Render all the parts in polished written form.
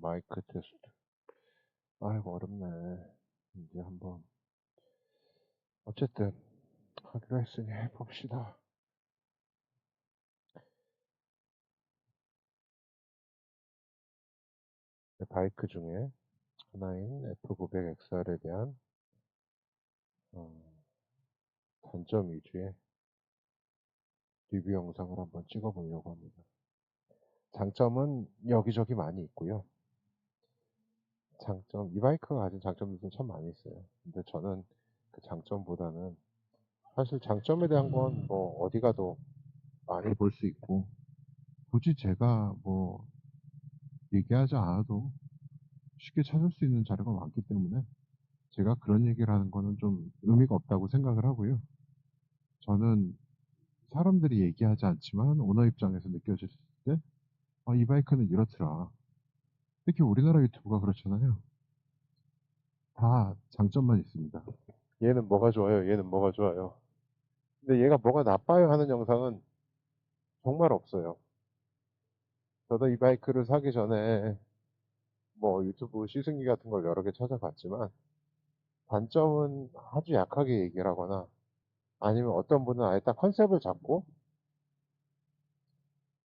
마이크 테스트. 아이고, 어렵네. 이제 한번, 어쨌든, 하기로 했으니 해봅시다. 바이크 중에 하나인 F900XR에 대한, 어, 단점 위주의 리뷰 영상을 한번 찍어보려고 합니다. 장점은 여기저기 많이 있고요. 이 바이크가 가진 장점들도 참 많이 있어요. 근데 저는 그 장점보다는, 사실 장점에 대한 건 뭐, 어디 가도 많이 볼 수 있고, 굳이 제가 뭐, 얘기하지 않아도 쉽게 찾을 수 있는 자료가 많기 때문에 제가 그런 얘기를 하는 거는 좀 의미가 없다고 생각을 하고요. 저는 사람들이 얘기하지 않지만 오너 입장에서 느껴졌을 때, 이 바이크는 이렇더라. 특히 우리나라 유튜브가 그렇잖아요. 다 장점만 있습니다. 얘는 뭐가 좋아요, 얘는 뭐가 좋아요. 근데 얘가 뭐가 나빠요 하는 영상은 정말 없어요. 저도 이 바이크를 사기 전에 뭐 유튜브 시승기 같은 걸 여러 개 찾아봤지만 단점은 아주 약하게 얘기를 하거나 아니면 어떤 분은 아예 딱 컨셉을 잡고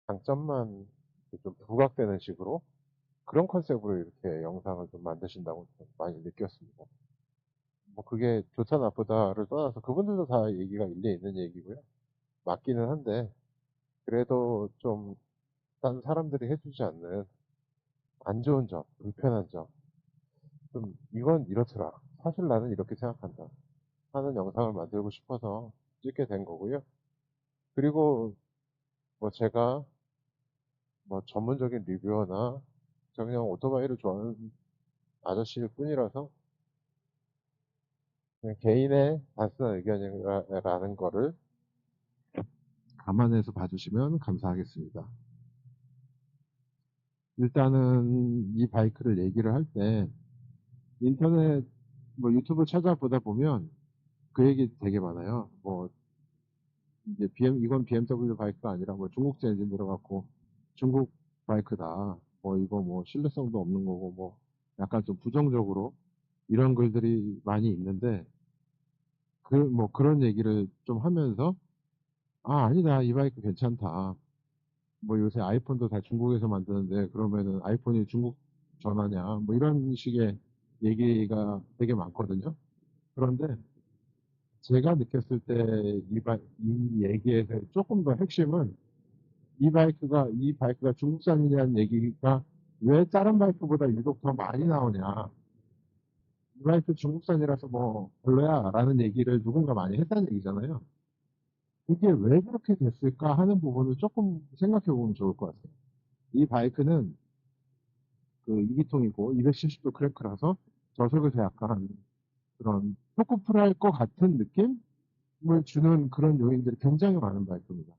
장점만 좀 부각되는 식으로 그런 컨셉으로 이렇게 영상을 좀 만드신다고 좀 많이 느꼈습니다. 뭐 그게 좋다 나쁘다를 떠나서 그분들도 다 얘기가 일리 있는 얘기고요. 맞기는 한데 그래도 좀 딴 사람들이 해주지 않는 안 좋은 점, 불편한 점, 좀 이건 이렇더라. 사실 나는 이렇게 생각한다. 하는 영상을 만들고 싶어서 찍게 된 거고요. 그리고 뭐 제가 뭐 전문적인 리뷰어나 저 그냥 오토바이를 좋아하는 아저씨일 뿐이라서 그냥 개인의 단순한 의견이라는 거를 감안해서 봐주시면 감사하겠습니다. 일단은 이 바이크를 얘기를 할 때 인터넷 뭐 유튜브 찾아보다 보면 그 얘기 되게 많아요. 뭐 이제 이건 BMW 바이크가 아니라 뭐 중국제 엔진 들어갔고 중국 바이크다. 뭐 이거 뭐 신뢰성도 없는 거고 뭐 약간 좀 부정적으로 이런 글들이 많이 있는데 뭐 그런 얘기를 좀 하면서 아니다. 이 바이크 괜찮다. 뭐 요새 아이폰도 다 중국에서 만드는데 그러면은 아이폰이 중국 전화냐 뭐 이런 식의 얘기가 되게 많거든요. 그런데 제가 느꼈을 때 이 얘기에서 조금 더 핵심은 이 바이크가 중국산이냐는 얘기가 왜 다른 바이크보다 유독 더 많이 나오냐. 이 바이크 중국산이라서 뭐 별로야 라는 얘기를 누군가 많이 했다는 얘기잖아요. 그게 왜 그렇게 됐을까 하는 부분을 조금 생각해 보면 좋을 것 같아요. 이 바이크는 그 2기통이고 270도 크랭크라서 저속에서 약간 그런 초코풀할 것 같은 느낌을 주는 그런 요인들이 굉장히 많은 바이크입니다.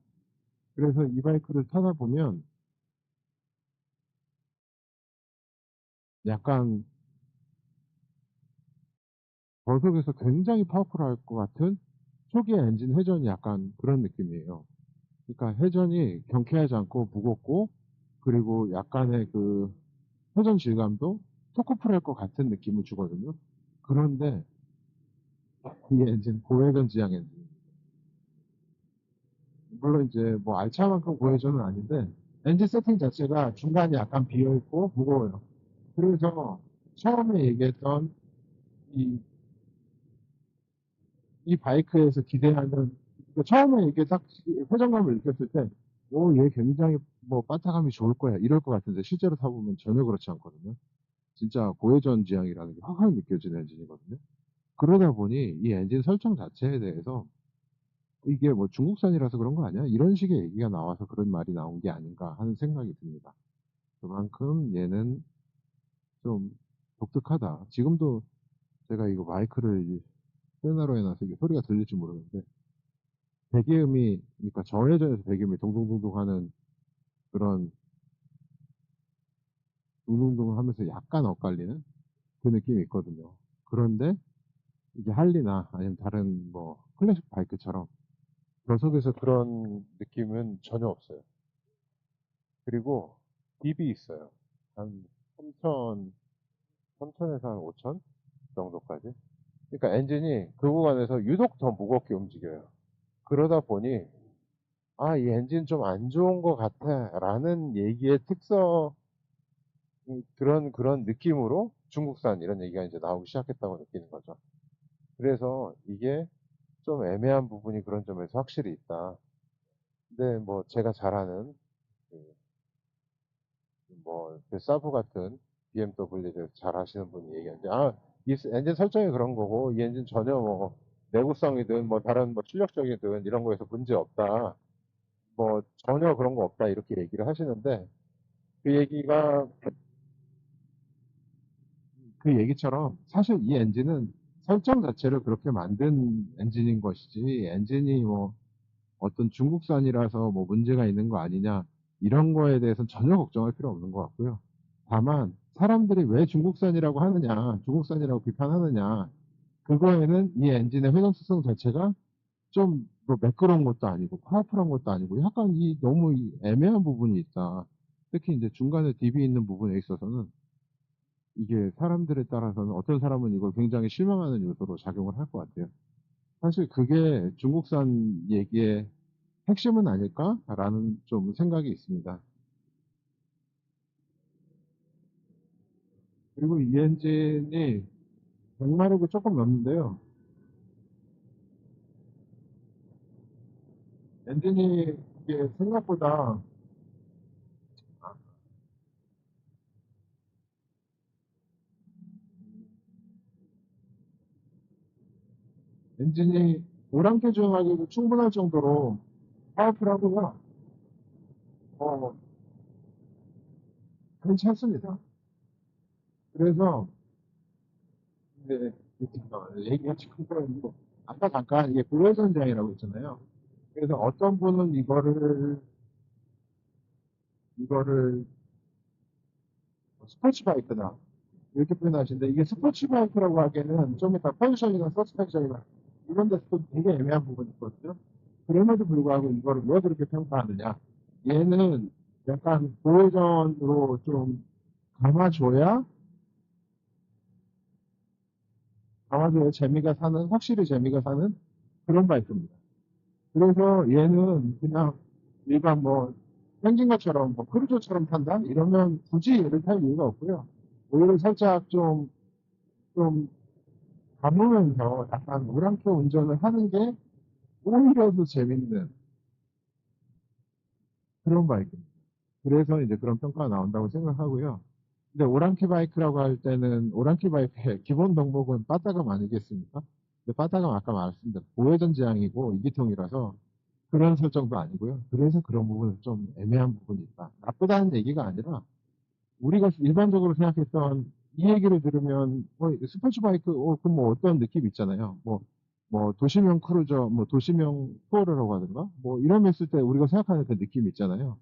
그래서 이 바이크를 타다 보면 약간 저속에서 굉장히 파워풀할 것 같은 초기의 엔진 회전이 약간 그런 느낌이에요. 그러니까 회전이 경쾌하지 않고 무겁고 그리고 약간의 그 회전 질감도 초코풀할 것 같은 느낌을 주거든요. 그런데 이 엔진 고회전 지향 엔진. 물론 이제 뭐 알차만큼 고회전은 아닌데 엔진 세팅 자체가 중간에 약간 비어있고 무거워요. 그래서 처음에 얘기했던 이, 이 바이크에서 기대하는 그러니까 처음에 이게 딱 회전감을 느꼈을 때 얘 굉장히 뭐 빠타감이 좋을 거야 이럴 것 같은데 실제로 타보면 전혀 그렇지 않거든요. 진짜 고회전 지향이라는 게 확확 느껴지는 엔진이거든요. 그러다 보니 이 엔진 설정 자체에 대해서 이게 뭐 중국산이라서 그런 거 아니야? 이런 식의 얘기가 나와서 그런 말이 나온 게 아닌가 하는 생각이 듭니다. 그만큼 얘는 좀 독특하다. 지금도 제가 이거 마이크를 세나로 해놔서 이게 소리가 들릴지 모르는데 배기음이 그러니까 저회전에서 배기음이 동동동동 하는 그런 둥둥둥 하면서 약간 엇갈리는 그 느낌이 있거든요. 그런데 이게 할리나 아니면 다른 뭐 클래식 바이크처럼 저속에서 그런 느낌은 전혀 없어요. 그리고 딥이 있어요. 한 3천, 3천에서 한 5천 정도까지. 그러니까 엔진이 그 구간에서 유독 더 무겁게 움직여요. 그러다 보니, 아, 이 엔진 좀 안 좋은 것 같아. 라는 얘기의 특성, 그런 느낌으로 중국산 이런 얘기가 이제 나오기 시작했다고 느끼는 거죠. 그래서 이게 좀 애매한 부분이 그런 점에서 확실히 있다. 근데 뭐 제가 잘 아는 그 그 사브 같은 BMW에 대해서 잘 아시는 분이 얘기하는데, 아, 이 엔진 설정이 그런 거고, 이 엔진 전혀 뭐 내구성이든 뭐 다른 뭐 출력적이든 이런 거에서 문제 없다. 뭐 전혀 그런 거 없다. 이렇게 얘기를 하시는데, 그 얘기가 그 얘기처럼 사실 이 엔진은 설정 자체를 그렇게 만든 엔진인 것이지, 엔진이 뭐 어떤 중국산이라서 뭐 문제가 있는 거 아니냐, 이런 거에 대해서는 전혀 걱정할 필요 없는 것 같고요. 다만 사람들이 왜 중국산이라고 하느냐, 중국산이라고 비판하느냐, 그거에는 이 엔진의 회전 특성 자체가 좀뭐 매끄러운 것도 아니고 파워풀한 것도 아니고 약간 이 너무 이 애매한 부분이 있다. 특히 이제 중간에 DB 있는 부분에 있어서는 이게 사람들에 따라서는 어떤 사람은 이걸 굉장히 실망하는 요소로 작용을 할 것 같아요. 사실 그게 중국산 얘기의 핵심은 아닐까라는 좀 생각이 있습니다. 그리고 이 엔진이 100마력이 조금 넘는데요. 엔진이 이게 생각보다 엔진이 오랑캐 주행하기도 충분할 정도로 파워풀하고요. 어, 괜찮습니다. 그래서 이제 얘기가 지금 거는 아까 잠깐 이게 불회전장이라고 했잖아요. 그래서 어떤 분은 이거를 스포츠 바이크다 이렇게 표현하시는데, 이게 스포츠 바이크라고 하기에는 좀 이따 컨디션이나 서스펜션이나 이런 데서 또 되게 애매한 부분이 있거든요. 그럼에도 불구하고 이거를 왜 그렇게 평가하느냐. 얘는 약간 보호전으로 좀 감아줘야, 감아줘야 재미가 사는, 확실히 재미가 사는 그런 바이크입니다. 그래서 얘는 그냥 일반 뭐 생긴 것처럼 뭐 크루저처럼 탄다? 이러면 굳이 얘를 탈 이유가 없고요. 오히려 살짝 좀 감으면서 약간 우랑캐 운전을 하는 게 오히려 더 재밌는 그런 바이크입니다. 그래서 이제 그런 평가가 나온다고 생각하고요. 근데 오랑캐 바이크라고 할 때는 오랑캐 바이크의 기본 덕목은 빠따감 아니겠습니까? 근데 빠따감 아까 말씀드린 보회전 지향이고 이기통이라서 그런 설정도 아니고요. 그래서 그런 부분은 좀 애매한 부분이 있다. 나쁘다는 얘기가 아니라 우리가 일반적으로 생각했던 이 얘기를 들으면 스포츠 바이크 그럼 뭐 어떤 느낌 있잖아요. 뭐 도시명 크루저, 뭐 도시명 투어러라고 하든가 뭐 이런 했을 때 우리가 생각하는 그 느낌 있잖아요.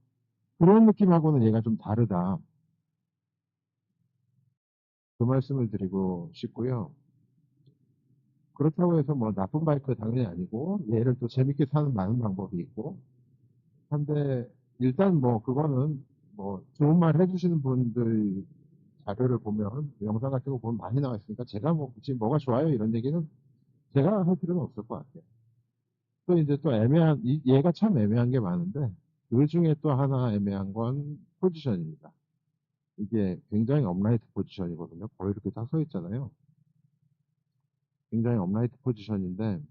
그런 느낌하고는 얘가 좀 다르다. 그 말씀을 드리고 싶고요. 그렇다고 해서 뭐 나쁜 바이크 당연히 아니고 얘를 또 재밌게 사는 많은 방법이 있고 한데 일단 뭐 그거는 뭐 좋은 말 해주시는 분들 자료를 보면 영상 같은 거 보면 많이 나와 있으니까 제가 뭐 굳이 뭐가 좋아요 이런 얘기는 제가 할 필요는 없을 것 같아요. 또 이제 또 애매한 얘가 참 애매한 게 많은데 그 중에 또 하나 애매한 건 포지션입니다. 이게 굉장히 업라이트 포지션이거든요. 거의 이렇게 딱 서 있잖아요. 굉장히 업라이트 포지션인데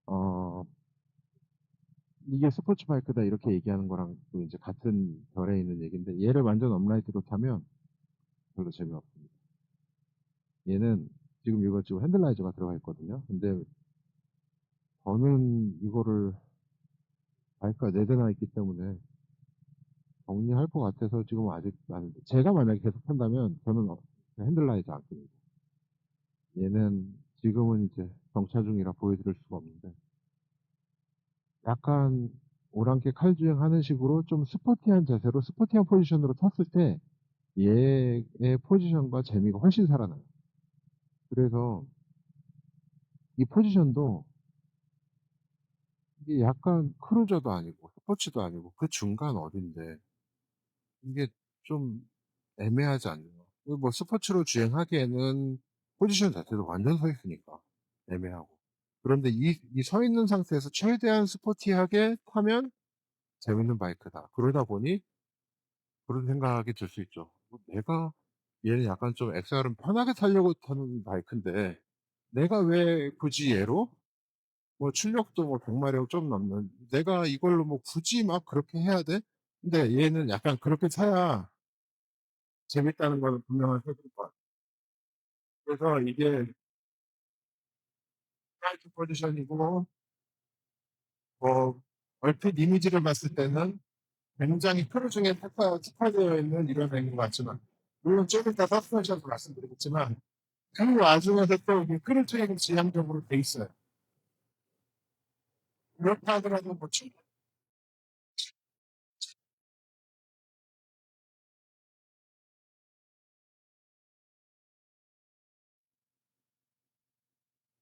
어 이게 스포츠 바이크다 이렇게 얘기하는 거랑 또 이제 같은 결에 있는 얘기인데 얘를 완전 업라이트로 타면 별로 재미없습니다. 얘는 지금 핸들라이저가 들어가 있거든요. 근데 저는 이거를 바이크가 4대나 있기 때문에 정리할 것 같아서 지금 아직 안, 제가 만약에 계속 탄다면 저는 핸들라이저 안 씁니다. 얘는 지금은 이제 정차 중이라 보여드릴 수가 없는데 약간 오랑캐 칼주행하는 식으로 좀 스포티한 자세로 스포티한 포지션으로 탔을 때 얘의 포지션과 재미가 훨씬 살아나요. 그래서 이 포지션도 이게 약간 크루저도 아니고 스포츠도 아니고 그 중간 어딘데 이게 좀 애매하지 않나요? 뭐 스포츠로 주행하기에는 포지션 자체도 완전 서 있으니까 애매하고. 그런데 이 서 있는 상태에서 최대한 스포티하게 타면 재밌는 바이크다. 그러다 보니 그런 생각이 들 수 있죠. 내가 얘는 약간 좀 엑스알은 편하게 타려고 타는 바이크인데 내가 왜 굳이 얘로 뭐 출력도 뭐 100 마력 좀 넘는 내가 이걸로 뭐 굳이 막 그렇게 해야 돼? 근데 얘는 약간 그렇게 타야 재밌다는 거는 분명한 사실인 것 같아요. 그래서 이게 스트라이크 포지션이고 뭐 얼핏 이미지를 봤을 때는 굉장히 크루징에 특화되어 있는 이런 애인 것 같지만 물론 좀 이따 서스펜션도 말씀드리겠지만 그 와중에서 또 이게 크루징이 지향적으로 돼 있어요. 그렇다 하더라도 뭐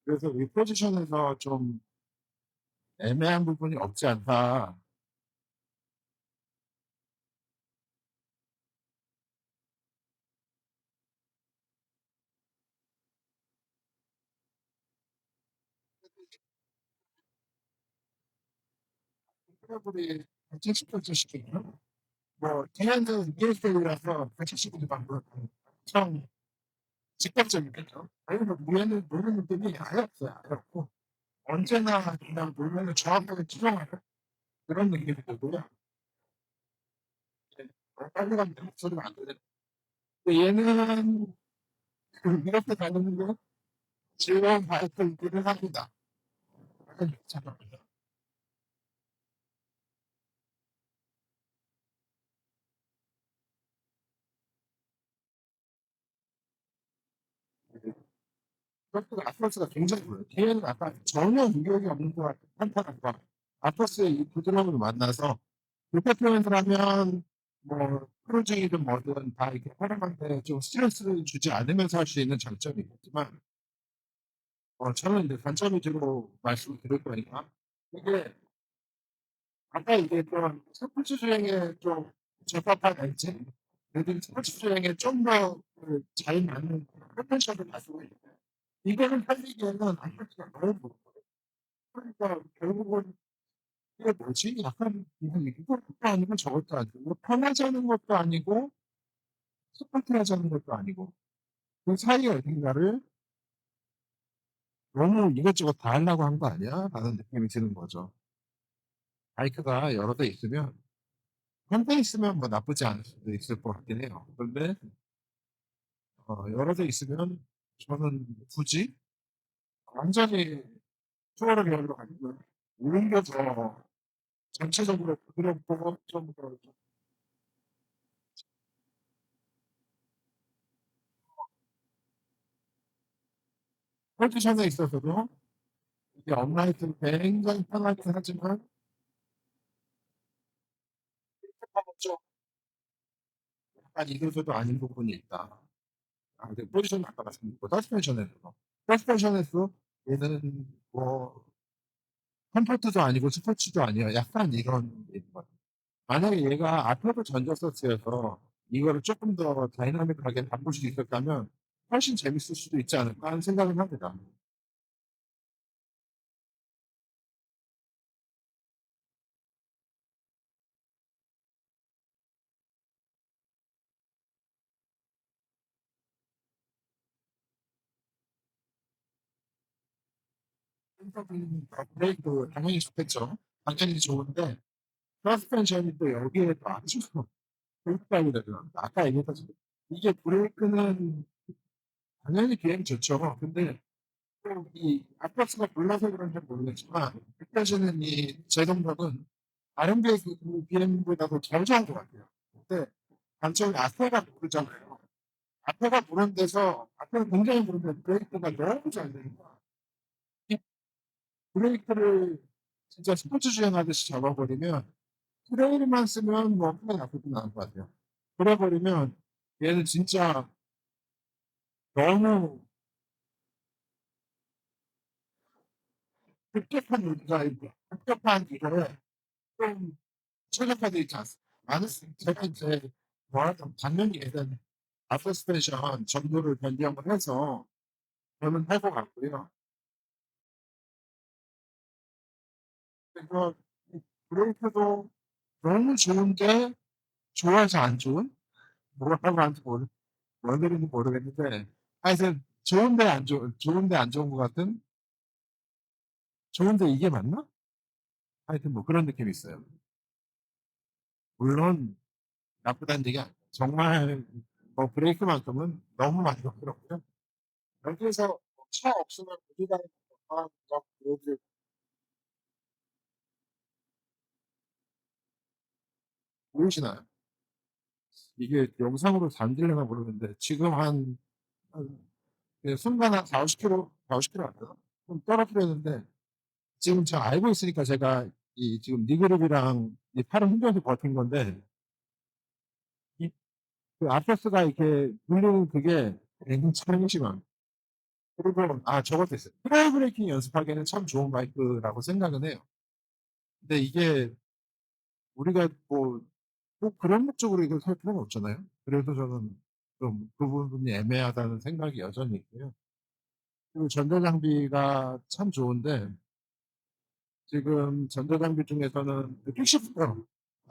그래서 이 포지션에서 좀 애매한 부분이 없지 않다. 트러블이 170cm 시키면 뭐 걔네는 ESL이라서 170cm 방금 엄청 직접적이겠죠. 아니면 무에는 노는 느낌이 아예 없어요. 아예 없고 언제나 그냥 노면을 정확하게 추정하는 그런 느낌이 들고요. 이제 빨리 가면 소리가 안 들려요. 근데 얘는 이렇게 다니는 게 즐거운 바이크이기는 합니다. 잠깐만요. 그것도 아트라스가 굉장히 좋아요. 뒤에는 아까 전혀 무격이 없는 것 같은 판타랑과 아트라스의 이 부드러움을 만나서 그렇게 표현을 하면 뭐 크루징이든 뭐든 다 이렇게 사람한테 좀 스트레스를 주지 않으면서 할 수 있는 장점이 있지만 저는 이제 단점이 주로 말씀을 드릴 거니까 이게 아까 얘기했던 스포츠 주행에 좀 적합한 엔진 그리고 스포츠 주행에 좀 더 잘 맞는 포텐셜을 가지고 있는데 이거는 살리기에는 아파트가 너무 무겁거든요. 그러니까 결국은 이게 뭐지? 약간 이것도 아니고 저것도 아니고 편하자는 것도 아니고 스포티하자는 것도 아니고 그 사이 어딘가를 너무 이것저것 다 하려고 한 거 아니야? 라는 느낌이 드는 거죠. 바이크가 여러 대 있으면 한 대 있으면 뭐 나쁘지 않을 수도 있을 것 같긴 해요. 그런데 여러 대 있으면 저는 굳이 완전히 투어를 배우러 가면 오히려 더 전체적으로 부드럽고 좀더 컨디션에 있어서도 이게 업라이트는 굉장히 편하긴 하지만 좀 약간 이도저도 아닌 부분이 있다. 근데 포지션 아까 말씀드렸고 서스펜션에서 얘는 뭐 컴포트도 아니고 스포츠도 아니야. 약간 이런 게 있는 것 같아요. 만약에 얘가 앞으로 전자서스여서 이거를 조금 더 다이나믹하게 바꿀 수 있었다면 훨씬 재밌을 수도 있지 않을까 하는 생각은 합니다. 브레이크 당연히 좋겠죠. 당연히 좋은데 서스펜션이 또 여기에 또 아주 불가이 되더라고요. 아까 얘기했다시피 이게 브레이크는 당연히 비행 좋죠. 근데 또 이 아파스가 골라서 그런지 모르겠지만 느껴지는 이 제동력은 다른 BM보다도 덜 좋은 것 같아요. 근데 단점이 앞에가 모르잖아요. 앞에가 모르는 데서 앞에가 굉장히 모르는데 브레이크가 너무 잘 되는 거야. 이 브레이크를 진짜 스포츠 주행하듯이 잡아버리면 트레일만 쓰면 뭐 크게 나쁘진 않을 것 같아요. 그래버리면 얘는 진짜 너무 급격한 우리가 급격한 이거를 좀 최적화되어 있지 않습니다. 많은 제가 이제 좋아하는 당연히 얘는 앞서 스펜션 정도를 변경을 해서 저는 할 것 같고요. 그래서 이 브레이크도 너무 좋은데 좋아서 안 좋은? 뭐라고 하는지 뭔 소리인지 모르겠는데 하여튼 좋은데 안 좋은 것 같은? 좋은데 이게 맞나? 하여튼 뭐 그런 느낌이 있어요. 물론 나쁘다는 얘기 아니에요. 정말 뭐 브레이크만큼은 너무 만족스럽고요. 여기에서 차 없으면 우리가 보여드릴 보이시나요? 이게 영상으로 담길려나 모르겠는데 지금 한 순간 한 4, 50km, 4, 50km 안 되나? 좀 떨어뜨렸는데 지금 저 알고 있으니까 제가 이 지금 리그룹이랑 이 팔을 흔들면서 버틴 건데 이 그 아토스가 이렇게 눌리는 그게 굉장히 심합니다. 그리고 저것도 있어요. 트라이 브레이킹 연습하기에는 참 좋은 바이크라고 생각은 해요. 근데 이게 우리가 뭐 꼭 그런 목적으로 이걸 살 필요는 없잖아요. 그래서 저는 좀 그 부분이 애매하다는 생각이 여전히 있고요. 그리고 전자장비가 참 좋은데 지금 전자장비 중에서는 그 퀵시프터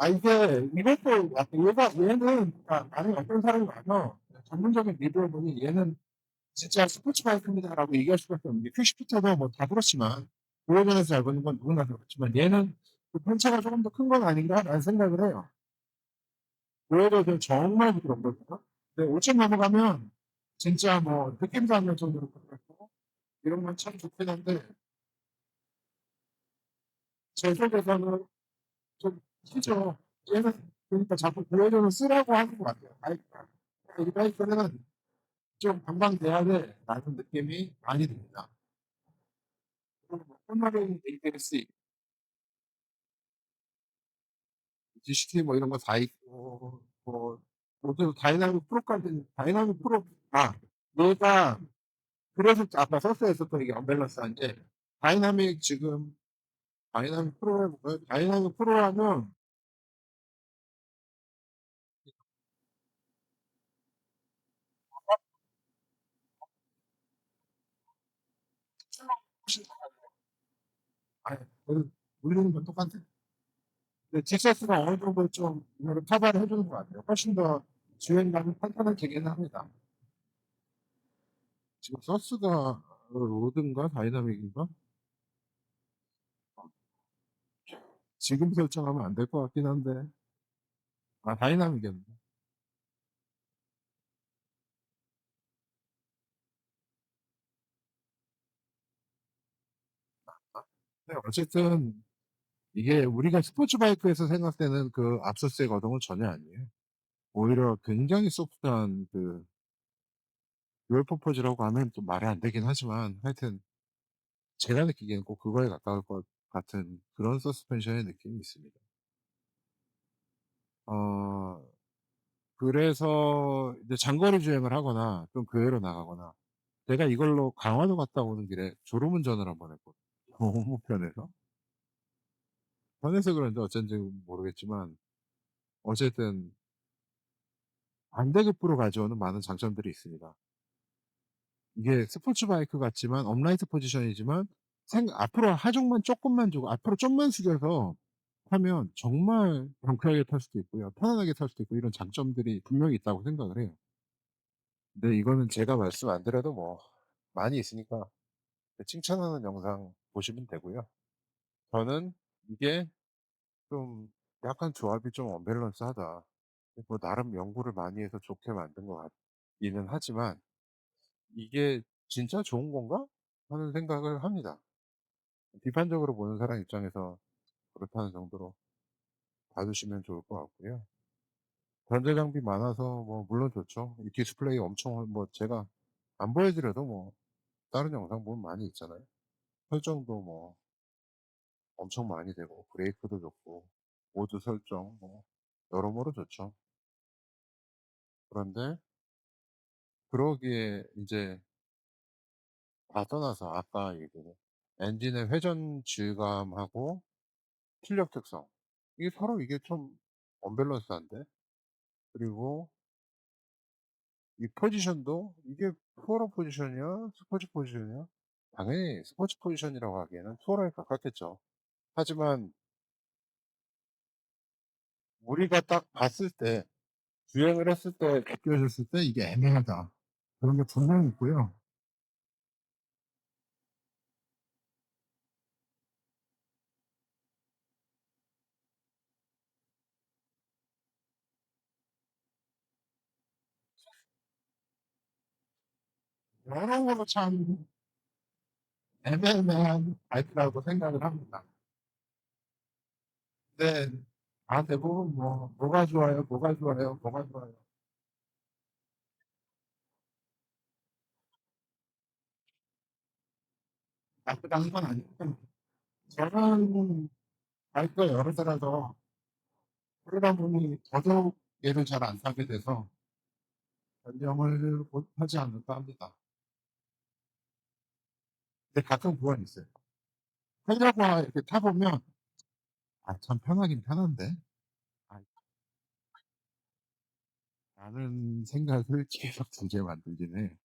이게 이것도 약간 얘는 나는 어떤 사람이 많아 전문적인 리뷰를 보니 얘는 진짜 스포츠 바이크입니다라고 얘기할 수밖에 없는 게 퀵시프터도 뭐 다 그렇지만 우회전에서 잘 보는 건 누구나 그렇지만 얘는 그 편차가 조금 더 큰 건 아닌가라는 생각을 해요. 우회전은 정말 부드럽거든요. 근데 5천 넘어가면 진짜 뭐 느낌도 안 날 정도로 부드럽고 이런 건 참 좋긴 한데 제 속에서는 좀 튀죠. 얘는 그러니까 자꾸 우회전을 쓰라고 하는 것 같아요. 바이크가. 이 바이크는 좀 관광돼야 돼라는 느낌이 많이 듭니다. 그리고 뭐 폰마린 ABS, GCT 뭐 이런 거 다 있고 뭐 모두 다이나믹 프로까지 다이나믹 프로 얘가 그래서 아까 서스에 있었던 이게 언밸런스한 게 다이나믹 지금 다이나믹 프로 해볼까요? 다이나믹 프로 하면 아니, 물리는 건 똑같아. 근데 직사스가 어느 정도 좀 이거를 커버를 해주는 것 같아요. 훨씬 더 주행감이 탄탄해지긴 합니다. 지금 서스가 로드인가 다이나믹인가? 지금 설정하면 안 될 것 같긴 한데 다이나믹이었네. 네, 어쨌든 이게 우리가 스포츠 바이크에서 생각되는 그 압서스의 거동은 전혀 아니에요. 오히려 굉장히 소프트한 그 듀얼 퍼포즈라고 하면 좀 말이 안 되긴 하지만 하여튼 제가 느끼기에는 꼭 그거에 가까울 것 같은 그런 서스펜션의 느낌이 있습니다. 어, 그래서 이제 장거리 주행을 하거나 좀 교외로 나가거나 제가 이걸로 강화도 갔다 오는 길에 졸음운전을 한번 했거든요. 너무 편해서. 편해서 그런지 어쩐지 모르겠지만 어쨌든 반대급부로 가져오는 많은 장점들이 있습니다. 이게 스포츠 바이크 같지만 업라이트 포지션이지만 앞으로 하중만 조금만 주고 앞으로 좀만 숙여서 하면 정말 경쾌하게 탈 수도 있고요. 편안하게 탈 수도 있고 이런 장점들이 분명히 있다고 생각을 해요. 근데 이거는 제가 말씀 안 드려도 뭐 많이 있으니까 칭찬하는 영상 보시면 되고요. 저는 이게 좀 약간 조합이 좀 언밸런스하다. 뭐 나름 연구를 많이 해서 좋게 만든 것 같기는 하지만 이게 진짜 좋은 건가? 하는 생각을 합니다. 비판적으로 보는 사람 입장에서 그렇다는 정도로 봐주시면 좋을 것 같고요. 전자장비 많아서 뭐 물론 좋죠. 이 디스플레이 엄청 뭐 제가 안 보여드려도 뭐 다른 영상 보면 많이 있잖아요. 설정도 뭐 엄청 많이 되고 브레이크도 좋고 모드 설정 뭐 여러모로 좋죠. 그런데 그러기에 이제 다 떠나서 아까 얘기한 엔진의 회전 질감하고 출력 특성 이게 서로 이게 좀 언밸런스한데 그리고 이 포지션도 이게 투어러 포지션이야? 스포츠 포지션이야? 당연히 스포츠 포지션이라고 하기에는 투어러에 가깝겠죠. 하지만 우리가 딱 봤을 때, 주행을 했을 때, 느껴졌을 때 이게 애매하다. 그런 게 분명히 있고요. 여러모로 참 애매한 바이크라고 생각을 합니다. 근데 대부분 뭐가 좋아요, 뭐가 좋아요, 뭐가 좋아요. 나쁘다는 건 아니고, 저는 바이크가 여러 대라서 그러다 보니 더더욱 얘를 잘 안 타게 돼서 변경을 못하지 않을까 합니다. 근데 가끔 그건 있어요. 타려고 이렇게 타보면, 참 편하긴 편한데? 아, 라는 생각을 계속 들게 만들긴 해.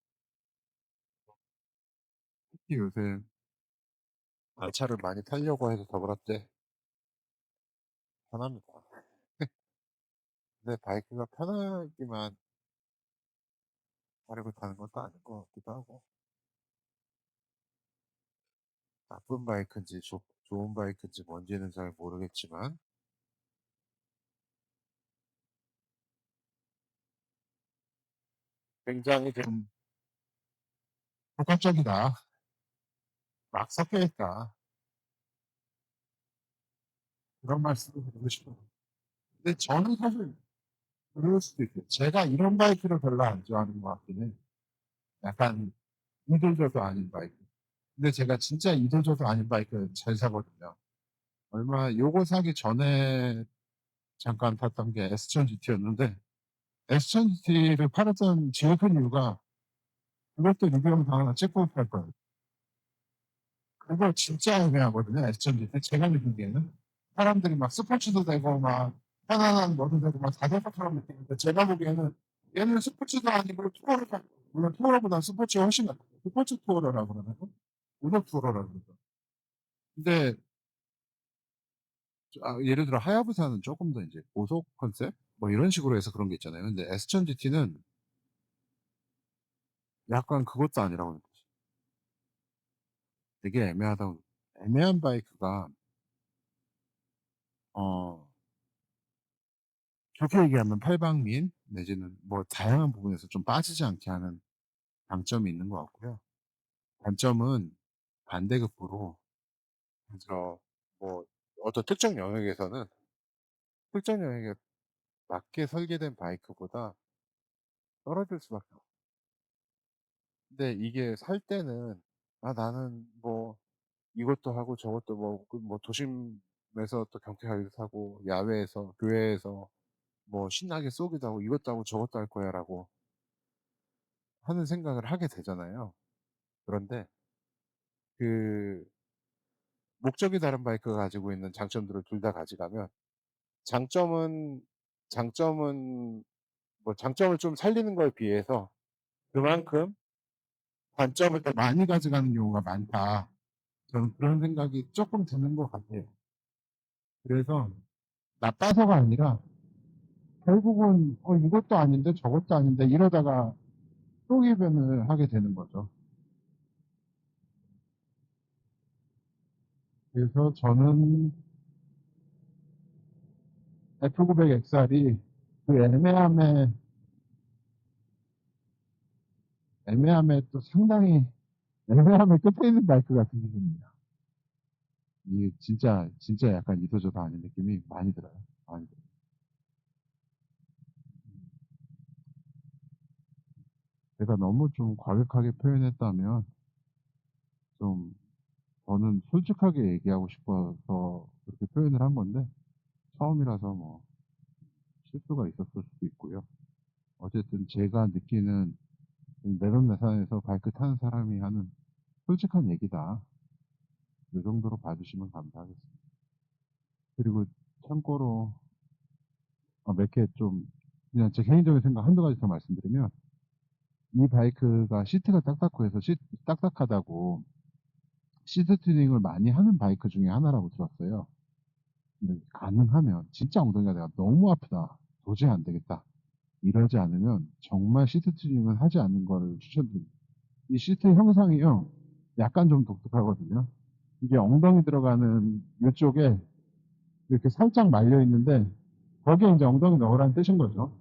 특히 요새 차를 많이 타려고 해서 더 그렇지 편합니다. 근데 바이크가 편하기만 하려고 타는 것도 아닌 것 같기도 하고, 나쁜 바이크인지 좋은 바이크인지 뭔지는 잘 모르겠지만, 굉장히 좀 복합적이다. 막 섞여있다. 그런 말씀을 드리고 싶어요. 근데 저는 사실 그럴 수도 있어요. 제가 이런 바이크를 별로 안 좋아하는 것 같긴 해. 약간 이도저도 아닌 바이크. 근데 제가 진짜 이도저도 아닌 바이크 잘 사거든요. 요거 사기 전에 잠깐 탔던 게 S1000GT였는데, S1000GT를 팔았던 제일 큰 이유가 그것도 리뷰 영상 하나 찍고 팔 거예요. 그거 진짜 애매하거든요, S1000GT. 제가 느끼기에는. 사람들이 막 스포츠도 되고, 막 편안한 뭐도 되고, 막 자전거처럼 느끼는데, 제가 보기에는 얘는 스포츠도 아니고 투어러가, 물론 투어러보다 스포츠가 훨씬 낫고, 스포츠 투어러라고 그러나요? 우도 투어러라고 그러죠. 근데 예를 들어 하야부사는 조금 더 이제 고속 컨셉? 뭐 이런 식으로 해서 그런 게 있잖아요. 근데 S1000GT는 약간 그것도 아니라고 느껴요. 되게 애매하다고. 애매한 바이크가, 어, 좋게 얘기하면 팔방미인, 내지는 뭐 다양한 부분에서 좀 빠지지 않게 하는 장점이 있는 것 같고요. 단점은 반대급부로, 예를 들어, 뭐, 어떤 특정 영역에서는 특정 영역에 맞게 설계된 바이크보다 떨어질 수밖에 없어요. 근데 이게 살 때는, 나는 뭐, 이것도 하고 저것도 뭐 도심에서 또 경쾌하게 사고, 야외에서, 교외에서 뭐 신나게 쏘기도 하고, 이것도 하고 저것도 할 거야 라고 하는 생각을 하게 되잖아요. 그런데 그 목적이 다른 바이크가 가지고 있는 장점들을 둘 다 가져가면, 장점은, 장점은, 장점을 좀 살리는 거에 비해서 그만큼 단점을 더 많이 가져가는 경우가 많다. 저는 그런 생각이 조금 드는 것 같아요. 그래서 나빠서가 아니라 결국은 이것도 아닌데 저것도 아닌데 이러다가 속이변을 하게 되는 거죠. 그래서 저는 F900XR이 그 애매함에 또 상당히 애매함의 끝에 있는 바이크 같은 기분입니다. 이게 진짜 약간 이도저도 아닌 느낌이 많이 들어요. 많이 들어요. 제가 너무 좀 과격하게 표현했다면, 좀 저는 솔직하게 얘기하고 싶어서 그렇게 표현을 한 건데, 처음이라서 뭐 실수가 있었을 수도 있고요. 어쨌든 제가 느끼는 내돈내산에서 바이크 타는 사람이 하는 솔직한 얘기다. 이 정도로 봐주시면 감사하겠습니다. 그리고 참고로 몇 개 좀 그냥 제 개인적인 생각 한두 가지 더 말씀드리면, 이 바이크가 시트가 딱딱하고 해서 딱딱하다고 시트 튜닝을 많이 하는 바이크 중에 하나라고 들었어요. 근데 가능하면 진짜 엉덩이가 내가 너무 아프다, 도저히 안 되겠다, 이러지 않으면 정말 시트 튜닝은 하지 않는 거를 추천드립니다. 이 시트 형상이요, 약간 좀 독특하거든요. 이게 엉덩이 들어가는 이쪽에 이렇게 살짝 말려 있는데, 거기에 이제 엉덩이 넣으라는 뜻인 거죠.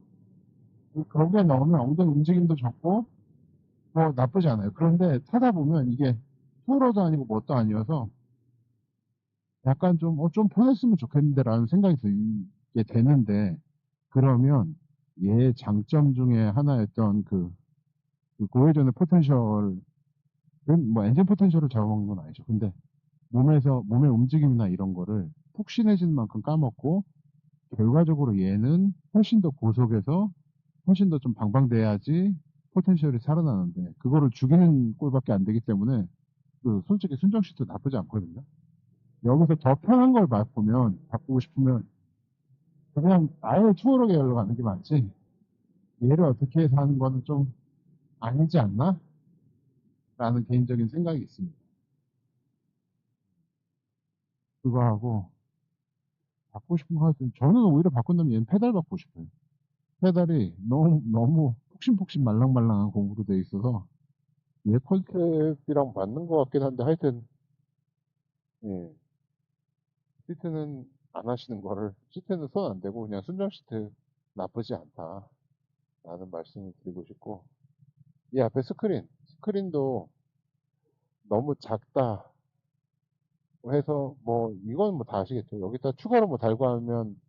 거기에 넣으면 엉덩이 움직임도 적고 뭐 나쁘지 않아요. 그런데 타다 보면 이게 투어러도 아니고 뭣도 아니어서 약간 좀 편했으면 좋겠는데 라는 생각이 들게 되는데, 그러면 얘의 장점 중에 하나였던 그 고회전의 포텐셜은, 뭐 엔진 포텐셜을 잡아먹는 건 아니죠. 근데 몸의 움직임이나 이런 거를 푹신해진 만큼 까먹고, 결과적으로 얘는 훨씬 더 고속에서 훨씬 더 좀 방방돼야지 포텐셜이 살아나는데, 그거를 죽이는 꼴밖에 안 되기 때문에 솔직히 순정 시트 나쁘지 않거든요. 여기서 더 편한 걸 바꾸고 싶으면 그냥 아예 투어로 계열로 가는 게 맞지, 얘를 어떻게 해서 하는 거는 좀 아니지 않나? 라는 개인적인 생각이 있습니다. 그거 하고 바꾸고 싶은 거 하여튼 저는 오히려 바꾼다면 얘는 페달 바꾸고 싶어요. 페달이 너무 폭신폭신 말랑말랑한 공으로 돼 있어서 얘 컨셉이랑 맞는 것 같긴 한데, 하여튼, 예. 시트는 안 하시는 거를, 시트는 손 안 대고 그냥 순정 시트 나쁘지 않다 라는 말씀을 드리고 싶고, 이 앞에 스크린도 너무 작다 해서, 뭐 이건 뭐 다 아시겠죠. 여기다 추가로 뭐 달고 하면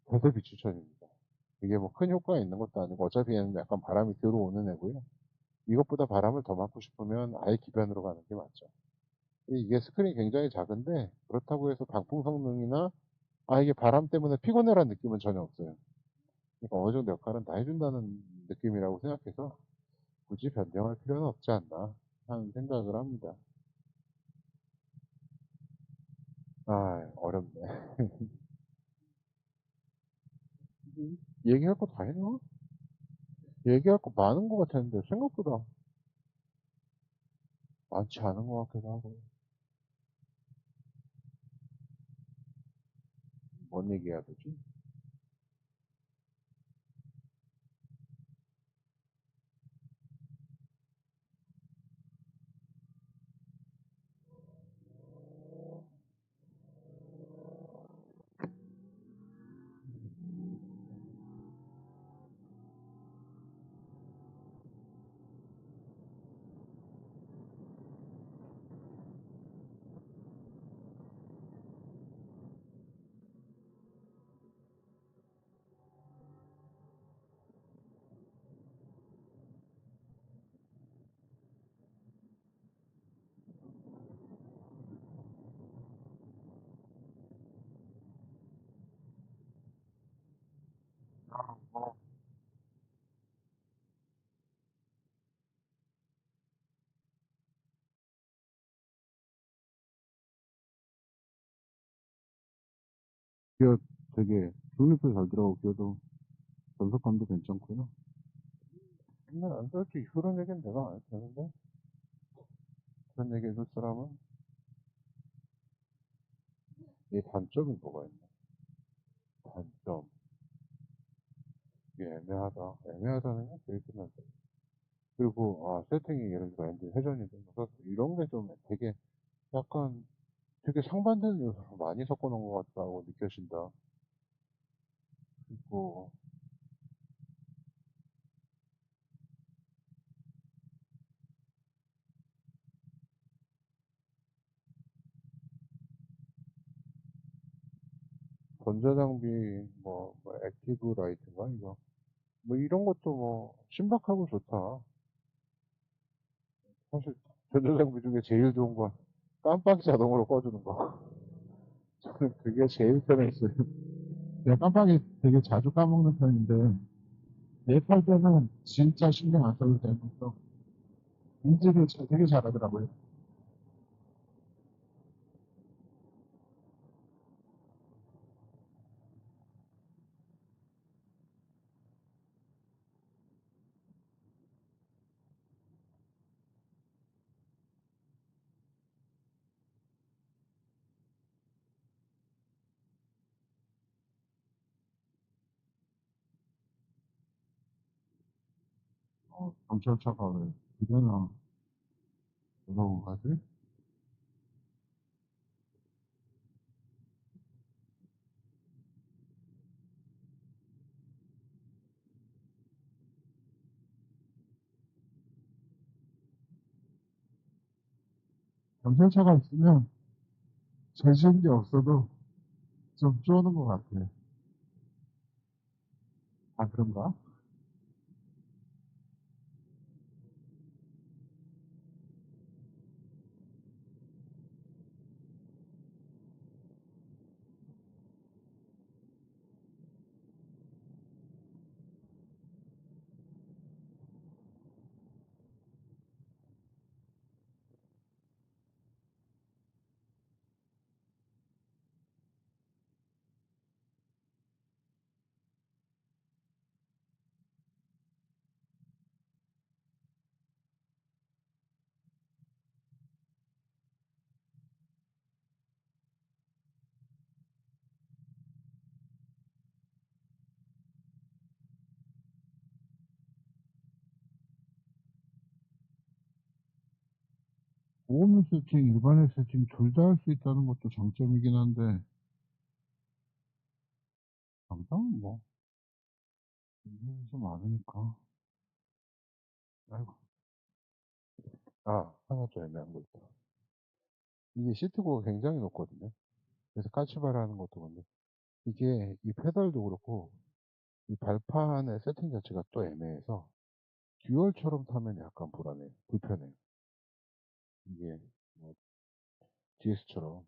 대세 비추천입니다. 이게 뭐 큰 효과가 있는 것도 아니고, 어차피 얘는 약간 바람이 들어오는 애고요. 이것보다 바람을 더 맞고 싶으면 아예 기변으로 가는 게 맞죠. 이게 스크린이 굉장히 작은데, 그렇다고 해서 방풍 성능이나 이게 바람 때문에 피곤해라는 느낌은 전혀 없어요. 그러니까 어느 정도 역할은 다 해준다는 느낌이라고 생각해서 굳이 변경할 필요는 없지 않나 하는 생각을 합니다. 어렵네. 얘기할 거 다 했나? 얘기할 거 많은 것 같았는데 생각보다 많지 않은 것 같기도 하고. 뭔 얘기해야 되지? 뭐, 기어 되게 중립도 잘 들어가고 기어도 전속감도 괜찮고요. 근데 솔직히 그런 얘기는 내가 안 해도 되는데, 그런 얘기 해줄 사람은 이 단점이 뭐가 있나? 단점. 이게 애매하다. 애매하다는 게 되게 끝난다. 그리고 세팅이 예를 들어 엔진 회전이 되면서 이런 게 좀 되게 약간 되게 상반되는 요소를 많이 섞어 놓은 것 같다고 느껴진다. 그리고 전자장비 뭐 액티브 라이트인가 이거 뭐 이런 것도 뭐 신박하고 좋다. 사실 전자장비 중에 제일 좋은 건 깜빡이 자동으로 꺼주는 거. 저는 그게 제일 편했어요. 제가 깜빡이 되게 자주 까먹는 편인데 예팔 때는 진짜 신경 안 써도 되면서 인지를 되게 잘하더라고요. 경찰차가 왜 이래나 뭐라고 가지? 경찰차가 있으면 재지은 게 없어도 좀 쪼는 것 같아. 아, 그런가? 보험료 세팅, 일반회 세팅 둘 다 할 수 있다는 것도 장점이긴 한데, 장점은 뭐, 인터넷에서 많으니까. 아이고. 아, 하나 더 애매한 거 있다. 이게 시트고가 굉장히 높거든요. 그래서 까치발하는 것도 근데 이게 이 페달도 그렇고 이 발판의 세팅 자체가 또 애매해서 듀얼처럼 타면 약간 불안해요. 불편해요. 이게 뭐 GS처럼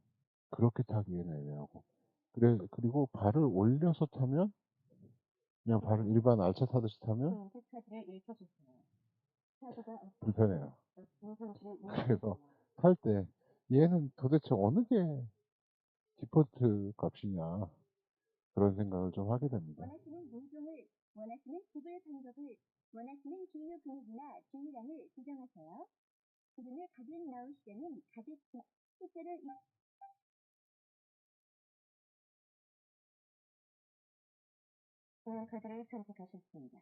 그렇게 타기에는 애매하고. 그리고 발을 올려서 타면 그냥 발을 일반 알차 타듯이 타면 불편해요. 그래서 탈 때 얘는 도대체 어느 게 디폴트 값이냐 그런 생각을 좀 하게 됩니다. 원하시는 모종을, 원하시는 구별 방법을, 원하시는 주유 분위기나 주유량을 지정하세요. 기름을 가득 넣으시려면 가득 숫자를 카드를 선택하셨습니다.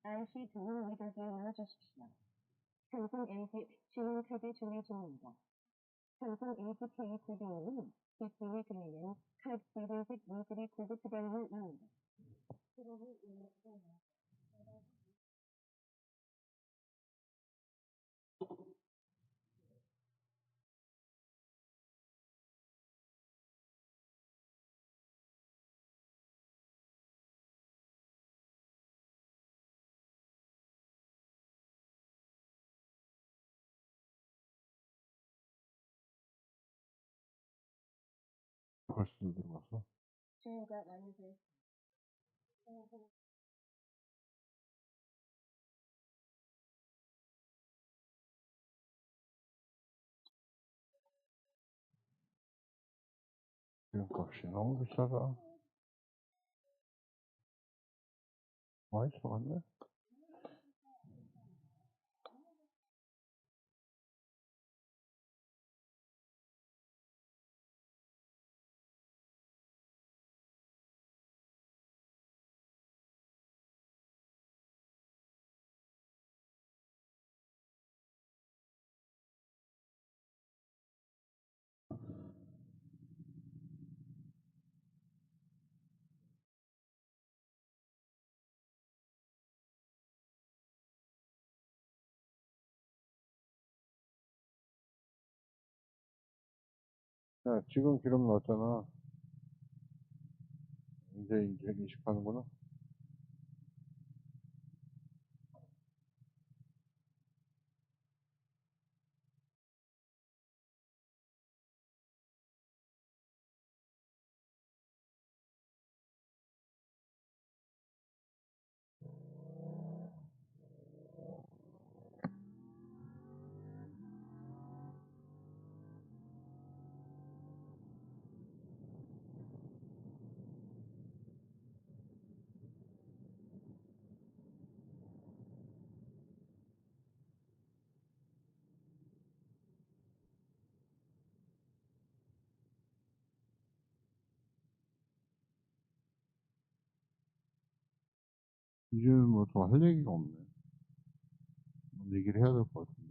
IC 등을 위더기에 넣어주십시오. 삼성 LG 신용카드 조회 중입니다. 삼성 LG 페이 코드는 기쁨이 들리면 카드 빨간색 모듈이 고급 부담이 나옵니다. 벌써 들어가서 주유가 완료되었습니다. 기름값이 너무 비싸다. 많이 들어갔네. 야, 지금 기름 넣었잖아. 이제 인식하는구나. 이제는 뭐 더 할 얘기가 없네. 얘기를 해야 될 것 같은데.